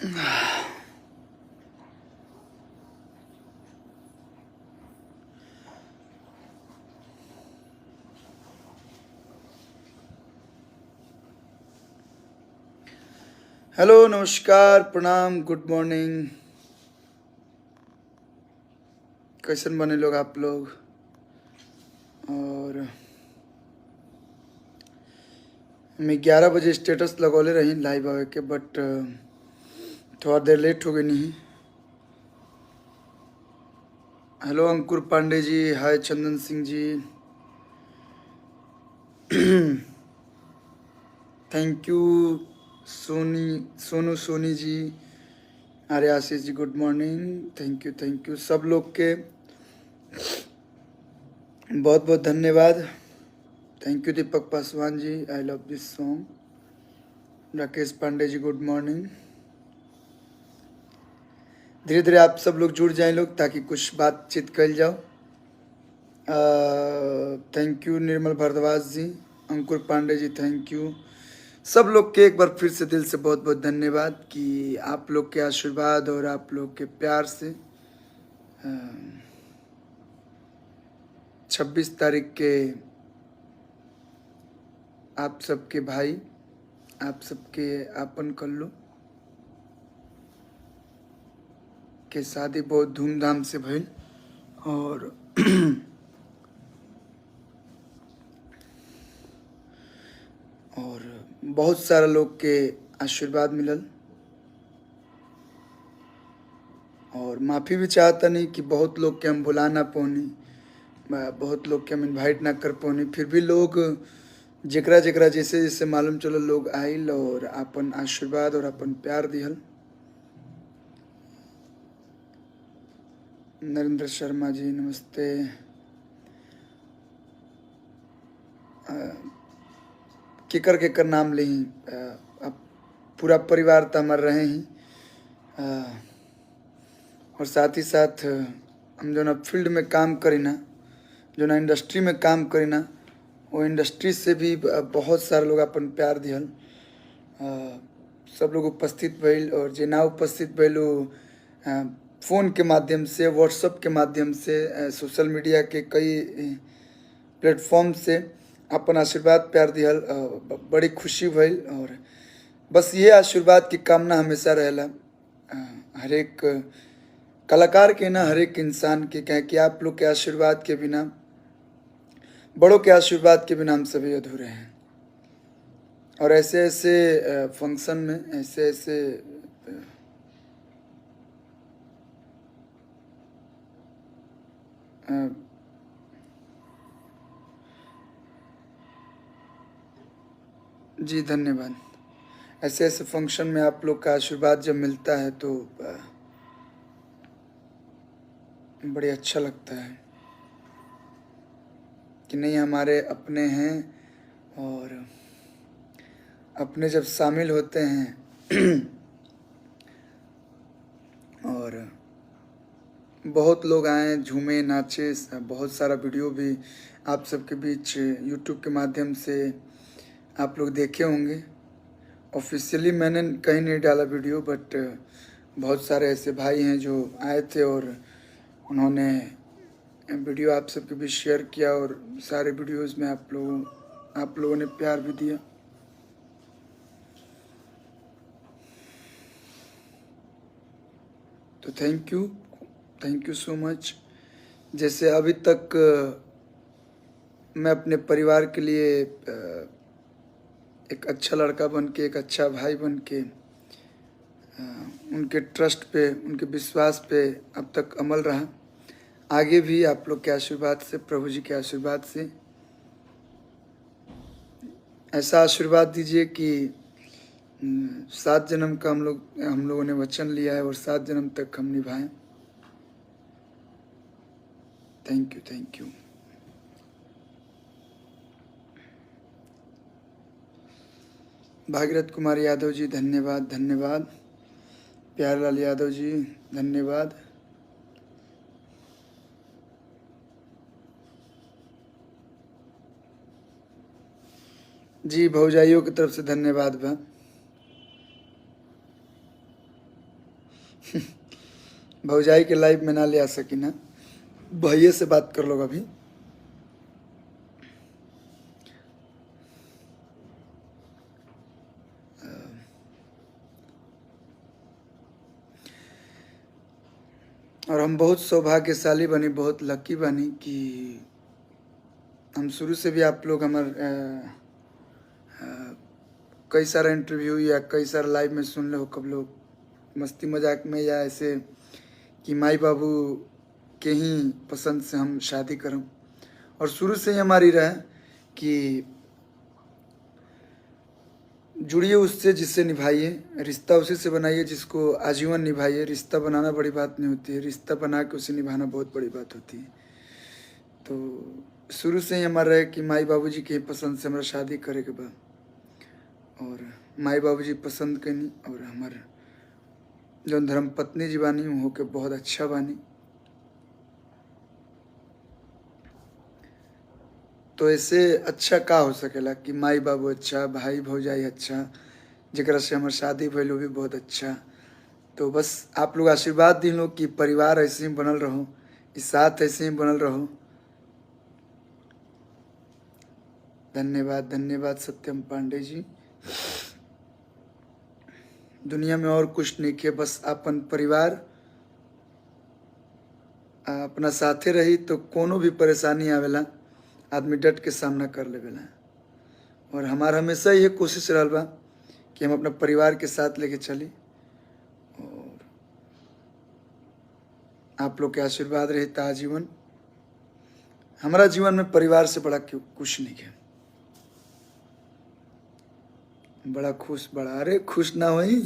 Hello, नमस्कार, प्रणाम, good morning. कैसन बने लोग आप लोग? और मैं 11 बजे स्टेटस लगौले रही लाइव आवे के, बट थोड़ा देर लेट हो गई नहीं। Hello Ankur Pandey ji, hi Chandan Singh ji, thank you. Sonu Soni ji, अरे Ashish ji, good morning, thank you सब लोग के बहुत बहुत धन्यवाद। Thank you Deepak Paswan ji, I love this song. Rakesh Pandey ji, good morning. धीरे धीरे आप सब लोग जुड़ जाएं लोग, ताकि कुछ बातचीत कर जाओ। थैंक यू निर्मल भारद्वाज जी, अंकुर पांडे जी, थैंक यू सब लोग के एक बार फिर से दिल से बहुत बहुत धन्यवाद कि आप लोग के आशीर्वाद और आप लोग के प्यार से 26 तारीख के आप सबके भाई, आप सबके आपन कल्लू के शादी बहुत धूमधाम से भइल और और बहुत सारा लोग के आशीर्वाद मिलल। और माफ़ी भी चाहता नहीं कि बहुत लोग के हम बुला ना पौनी, बहुत लोग के हम इनवाइट ना कर पौनी, फिर भी लोग जकरा जकरा जैसे जैसे मालूम चलो लोग आइल और अपन आशीर्वाद और अपन प्यार दिहल। नरेंद्र शर्मा जी, नमस्ते। केकर केकर नाम ले ही, अब पूरा परिवार तो हमारे रहे ही, और साथ ही साथ हम जो ना फील्ड में काम करी ना, जो ना इंडस्ट्री में काम करी ना, वो इंडस्ट्री से भी बहुत सारे लोग अपन प्यार दिहल। सब लोग उपस्थित भइल, और जे ना उपस्थित भइल वो फ़ोन के माध्यम से, व्हाट्सएप के माध्यम से, सोशल मीडिया के कई प्लेटफॉर्म से अपन आशीर्वाद प्यार दिहल। बड़ी खुशी भइल, और बस ये आशीर्वाद की कामना हमेशा रहेला हर एक कलाकार के ना, हर एक इंसान के, क्या कि आप लोग के आशीर्वाद के बिना, बड़ों के आशीर्वाद के बिना हम सभी अधूरे हैं। और ऐसे ऐसे फंक्शन में, ऐसे ऐसे जी धन्यवाद। ऐसे ऐसे फंक्शन में आप लोग का आशीर्वाद जब मिलता है तो बड़े अच्छा लगता है कि नहीं, हमारे अपने हैं, और अपने जब शामिल होते हैं और बहुत लोग आए, झूमे, नाचे, बहुत सारा वीडियो भी आप सबके बीच यूट्यूब के माध्यम से आप लोग देखे होंगे। ऑफिशियली मैंने कहीं नहीं डाला वीडियो, बट बहुत सारे ऐसे भाई हैं जो आए थे और उन्होंने वीडियो आप सबके बीच शेयर किया, और सारे वीडियोस में आप लोगों ने प्यार भी दिया। तो थैंक यू सो मच। जैसे अभी तक मैं अपने परिवार के लिए एक अच्छा लड़का बन के, एक अच्छा भाई बन के, उनके ट्रस्ट पे, उनके विश्वास पे अब तक अमल रहा। आगे भी आप लोग के आशीर्वाद से, प्रभु जी के आशीर्वाद से ऐसा आशीर्वाद दीजिए कि 7 जन्म का हम लोगों ने वचन लिया है, और 7 जन्म तक हम निभाएं। Thank you. भागीरथ कुमार यादव जी, धन्यवाद। प्यारलाल यादव जी, धन्यवाद। जी भौजाइयों की तरफ से धन्यवाद बा। भौजाई के लाइव में ना ले आ सकी ना, भैया से बात कर लो अभी। और हम बहुत सौभाग्यशाली बनी, बहुत लकी बनी कि हम शुरू से भी आप लोग हमार कई सारा इंटरव्यू या कई सारा लाइव में सुन ले हो, कब लोग मस्ती मजाक में या ऐसे कि माई बाबू के ही पसंद से हम शादी करूं। और शुरू से ही हमारी रहे कि जुड़िए उससे जिससे निभाइए, रिश्ता उसी से बनाइए जिसको आजीवन निभाइए। रिश्ता बनाना बड़ी बात नहीं होती है, रिश्ता बना के उसे निभाना बहुत बड़ी बात होती है। तो शुरू से ही हमारा है कि माई बाबूजी के पसंद से हमारा शादी करे के बाद, और माई बाबूजी पसंद कनी और हमारे जो धर्म पत्नी जी बानी हो के बहुत अच्छा बानी। तो ऐसे अच्छा का हो सकेला कि माई बाबू अच्छा, भाई भौजाई अच्छा, जरा से हमार शादी भइल भी बहुत अच्छा। तो बस आप लोग आशीर्वाद दी लो कि परिवार ऐसे ही बनल रहो, इस साथ ऐसे ही बनल रहो। धन्यवाद धन्यवाद सत्यम पांडे जी। दुनिया में और कुछ नहीं के, बस अपन परिवार अपना साथे रही तो कोनो भी परेशानी आवेला आदमी डट के सामना कर लेवेला। और हमारा हमेशा ये कोशिश रहल बा कि हम अपना परिवार के साथ लेके चली, और आप लोग के आशीर्वाद रहे आजीवन। हमारा जीवन में परिवार से बड़ा कुछ नहीं है। बड़ा खुश, बड़ा अरे खुश ना हुई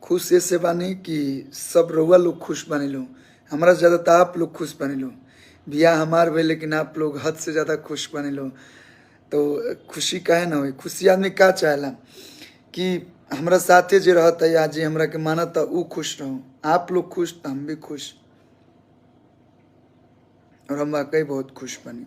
खुश ऐसे बानी कि सब रउआ लोग खुश बने लो, हमारा ज़्यादा तो आप लोग खुश बने लो। बियाह हमार भाई लेकिन आप लोग हद से ज़्यादा खुश बने लो। तो खुशी काहे ना हुई, खुशी आदमी का चाहेला कि हमरा साथे जे रहता या जे हमरा के मानता ऊ खुश रहो। आप लोग खुश तो हम भी खुश, और हम वाकई बहुत खुश बनी।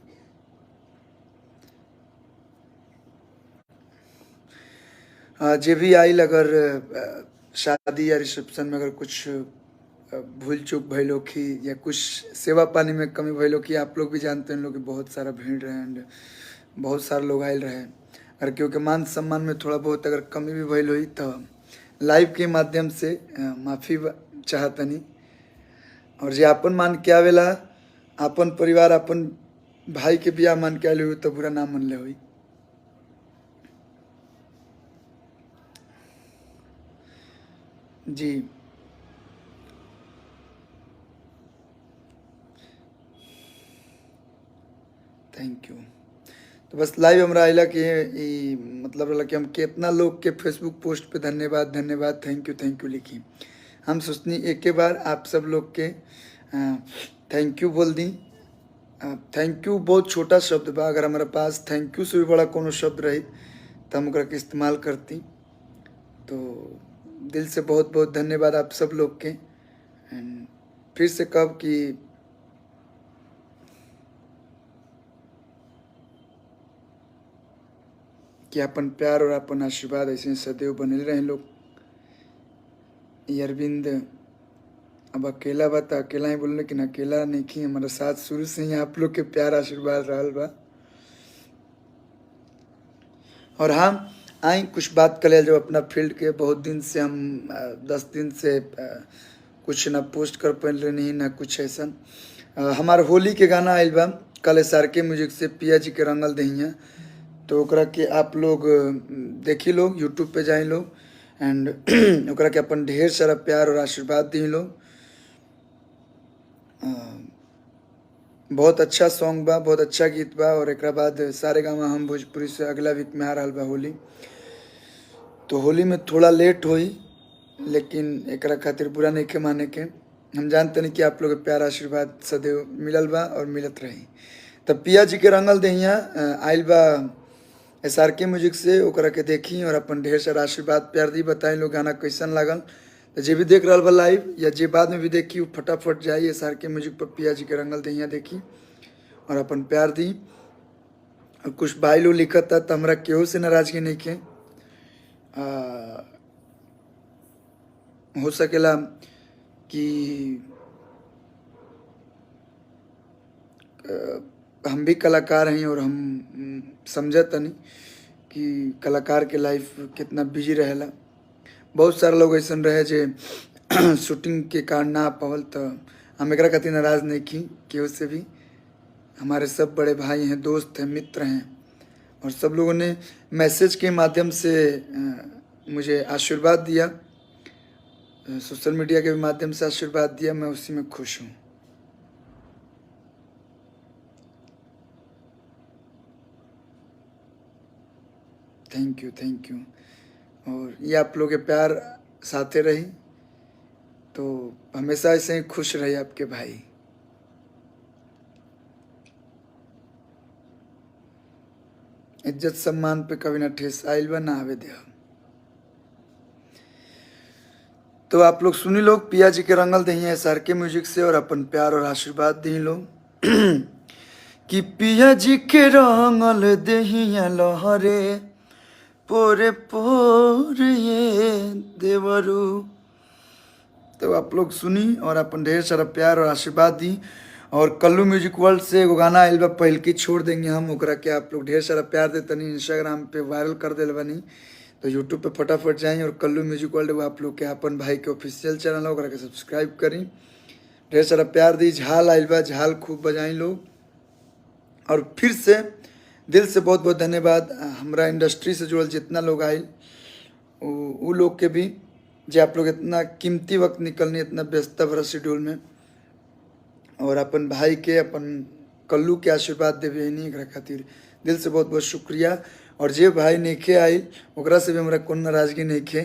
जे भी आइल, अगर शादी या रिसेप्शन में अगर कुछ भूल चूक भइलो की या कुछ सेवा पानी में कमी भइलो की, आप लोग भी जानते हैं लोग कि बहुत सारा भीड़ रहे एंड बहुत सारे लोग आयल रहे। और क्योंकि मान सम्मान में थोड़ा बहुत अगर कमी भी भइल हुई तो लाइव के माध्यम से माफ़ी चाहतनी। और जे अपन मान के आवेला, अपन परिवार अपन भाई के बियाह मान के आले हुई तो बुरा ना मन ले हुई। जी थैंक यू। तो बस लाइव हमरा आइला कि मतलब रहा कि हम कितना लोग के फेसबुक पोस्ट पे धन्यवाद धन्यवाद थैंक यू लिखी। हम सोचनी एक के बार आप सब लोग के थैंक यू बोल दी। थैंक यू बहुत छोटा शब्द बा, अगर हमारे पास थैंक यू से भी बड़ा कोनो शब्द रही तो हम के इस्तेमाल करती। तो दिल से बहुत बहुत धन्यवाद आप सब लोग के। एंड फिर से कब कि अपन प्यार और अपन आशीर्वाद ऐसे सदैव बने रहे लोग। ये अरविंद अब अकेला बा तो अकेला ही बोल, लेकिन अकेला नहीं की, हमारा साथ शुरू से ही आप लोग के प्यार आशीर्वाद रहल बा। और हाँ आई कुछ बात कर जो अपना फील्ड के, बहुत दिन से हम 10 दिन से कुछ ना पोस्ट कर पाए नहीं ना कुछ ऐसा। हमार होली के गाना आयल बा कल SRK म्यूजिक से, पिया जी के रंगल दहिया। तो ओकरा के आप लोग देखी लोग, यूट्यूब पे जाए लोग एंड ओकरा के अपन ढेर सारा प्यार और आशीर्वाद दी लोग। बहुत अच्छा सॉन्ग बा, बहुत अच्छा गीत बा। और एक बाद सारे गाँव हम भोजपुरी से अगला वीक में आ रहा बा होली। तो होली में थोड़ा लेट हुई, लेकिन एक खातिर बुरा नहीं के माने के। हम जानते नहीं कि आप लोग प्यार आशीर्वाद सदैव मिलल बा और मिलत रही। तब पिया जी के रंगल दहिया आयल बा SRK म्यूजिक से, ओकरा के देखी और अपन ढेर सारा आशीर्वाद प्यार दी। बताई लोग गाना कैसन लागल। तो जे भी देख रहा बा लाइव या जे बाद में भी देखी, वो फटाफट जाइए SRK म्यूजिक पर पिया जी के रंगल दहिया देखी। और अपन प्यार दी। और कुछ भाई लोग लिखत था तो हमरा केहू से नाराजगी नहीं के। हो सकेला कि हम भी कलाकार हैं और हम समझत नहीं कि कलाकार के लाइफ कितना बिजी रहेला। बहुत सारा लोग ऐसा रहे जे शूटिंग के कारण ना आ पावल, तो हम एक खातिर नाराज नहीं की केहू से भी। हमारे सब बड़े भाई हैं, दोस्त हैं, मित्र हैं, और सब लोगों ने मैसेज के माध्यम से मुझे आशीर्वाद दिया, सोशल मीडिया के माध्यम से आशीर्वाद दिया। मैं उसी में खुश हूँ। Thank you, thank you. और ये आप लोग के प्यार साथे रही तो हमेशा ऐसे ही खुश रहे आपके भाई। इज्जत सम्मान पे कभी ना ठेस आइल बा, ना आवे दे। तो आप लोग सुनी लोग, पिया जी के रंगल दही SR के म्यूजिक से, और अपन प्यार और आशीर्वाद दी लोग कि पिया जी के रंगल दहिया लहरे पोरे पोर ये देवरू। तो आप लोग सुनी और अपन ढेर सारा प्यार और आशीर्वाद दी। और कल्लू म्यूजिक वर्ल्ड से एगो गाना आइल बा, पहल की छोड़ देंगे हम, ओकरा के आप लोग ढेर सारा प्यार दे तनी। इंस्टाग्राम पे वायरल कर दिल बनी, तो यूट्यूब पे फटाफट जाएं और कल्लू म्यूजिक वर्ल्ड वो आप लोग के अपन भाई के ऑफिशियल चैनल है, ओकरा के सब्सक्राइब करी। ढेर सारा प्यार दी। झाल आइल बा, झाल खूब बजाई लोग। और फिर से दिल से बहुत बहुत धन्यवाद हमारा इंडस्ट्री से जुड़ल जितना लोग आए, वो लोग के भी, जो आप लोग इतना कीमती वक्त निकलनी इतना व्यस्तता भरा शेड्यूल में, और अपन भाई के अपन कल्लू के आशीर्वाद देवे नहीं एकरा खातिर दिल से बहुत बहुत शुक्रिया। और जे भाई नेखे आई ओकरा से भी हमारा कोई नाराजगी नहीं खे।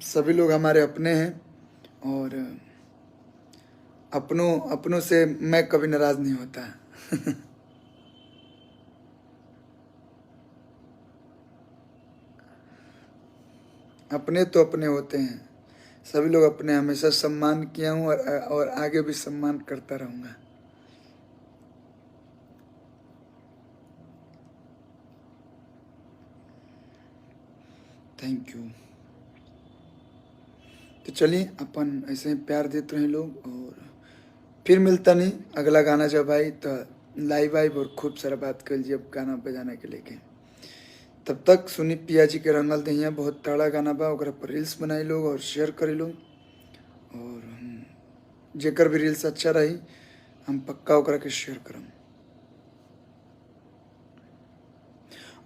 सभी लोग हमारे अपने हैं, और अपनों से मैं कभी नाराज नहीं होता। अपने तो अपने होते हैं, सभी लोग अपने। हमेशा सम्मान किया हूँ और आगे भी सम्मान करता रहूँगा। Thank you. तो चलिए अपन ऐसे ही प्यार देते रहे लोग, और फिर मिलता नहीं अगला गाना जब आई तो लाइव आइव और खूब सारा बात कर लीजिए अब गाना बजाने के लेके। तब तक सुनी पिया जी के रंगल दहिया, बहुत तड़ा गाना बा, ओकरा पर रील्स बनाई लोग और शेयर करी लोग। और जेकर भी रील्स अच्छा रही हम पक्का ओकरा के शेयर करम।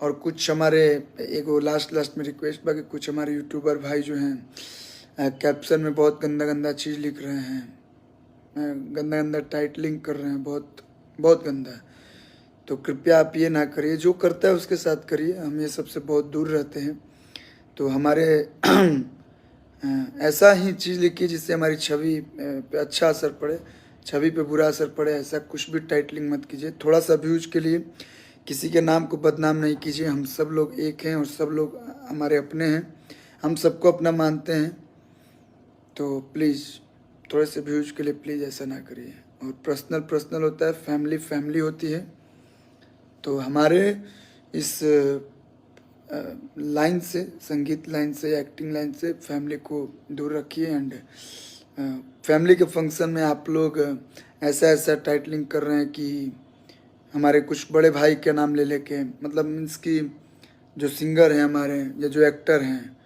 और कुछ हमारे एगो लास्ट में रिक्वेस्ट बा कि कुछ हमारे यूट्यूबर भाई जो हैं कैप्शन में बहुत गंदा गंदा चीज़ लिख रहे हैं, गंदा गंदा टाइटलिंग कर रहे हैं, बहुत बहुत गंदा। तो कृपया आप ये ना करिए, जो करता है उसके साथ करिए, हम ये सबसे बहुत दूर रहते हैं। तो हमारे ऐसा ही चीज़ लिखिए जिससे हमारी छवि पे अच्छा असर पड़े, छवि पे बुरा असर पड़े, ऐसा कुछ भी टाइटलिंग मत कीजिए। थोड़ा सा व्यूज के लिए किसी के नाम को बदनाम नहीं कीजिए। हम सब लोग एक हैं और सब लोग हमारे अपने हैं, हम सबको अपना मानते हैं। तो प्लीज़ थोड़े से व्यूज के लिए प्लीज़ ऐसा ना करिए। और पर्सनल होता है, फैमिली होती है। तो हमारे इस लाइन से, संगीत लाइन से, एक्टिंग लाइन से फैमिली को दूर रखिए। एंड फैमिली के फंक्शन में आप लोग ऐसा टाइटलिंग कर रहे हैं कि हमारे कुछ बड़े भाई के नाम ले लेके, मतलब मीन्स कि जो सिंगर हैं हमारे या जो एक्टर हैं,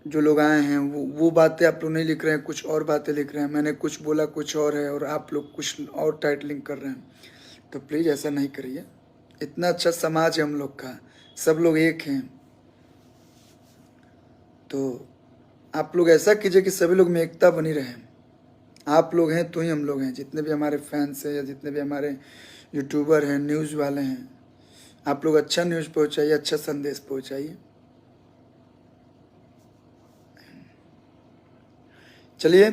जो लोग आए हैं, वो बातें आप लोग नहीं लिख रहे हैं, कुछ और बातें लिख रहे हैं। मैंने कुछ बोला कुछ और है और आप लोग कुछ और टाइटलिंग कर रहे हैं। तो प्लीज़ ऐसा नहीं करिए। इतना अच्छा समाज है हम लोग का, सब लोग एक हैं। तो आप लोग ऐसा कीजिए कि सभी लोग में एकता बनी रहे। आप लोग हैं तो ही हम लोग हैं, जितने भी हमारे फैंस हैं या जितने भी हमारे यूट्यूबर हैं, न्यूज़ वाले हैं, आप लोग अच्छा न्यूज़ पहुंचाइए, अच्छा संदेश पहुंचाइए। चलिए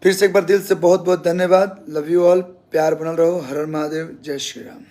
फिर से एक बार दिल से बहुत बहुत धन्यवाद। लव यू ऑल, प्यार बनल रहो। हर हर महादेव, जय श्री राम।